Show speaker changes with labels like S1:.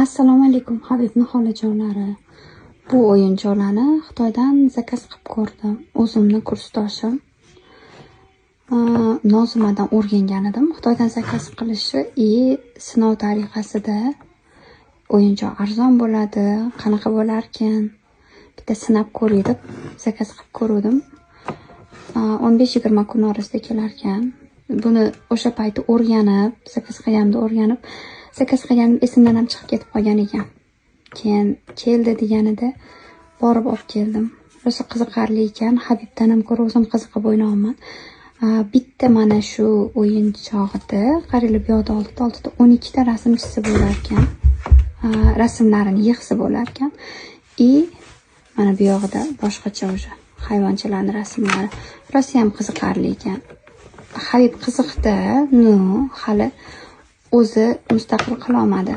S1: Assalomu alaykum Habibni xolajonlari. Bu o'yinchoqlarni Xitoydan zakaz qilib ko'rdim. O'zimni kursdoshim Nozimadan o'rgangan edim. Xitoydan zakaz qilishi sinov tariqasida o'yinchoq arzon bo'ladi, qanaqa bo'larkan, bitta sinab ko'ray deb zakaz qilib ko'rdim. 15-20 kun orasida kelarkan. Buni o'sha payti o'rganib, zakaz qilganim esimdan ham chiqib ketib qolgan ekan. Keyin keldi deganida borib olib keldim. Rosa qiziqarli ekan. Habibdan ham ko'ra o'zim qiziqib o'ynayman. Bitta mana shu o'yinchoqda qariyb yo'da oldida 12 ta rasm chizsa bo'lar ekan. Rasmlarini yig'sa bo'lar ekan. Mana bu yoqda boshqacha o'sha hayvonchalarning rasmlari. Rosa ham qiziqarli ekan. Habib qiziqdi, hali o'zi mustaqil qila olmadi.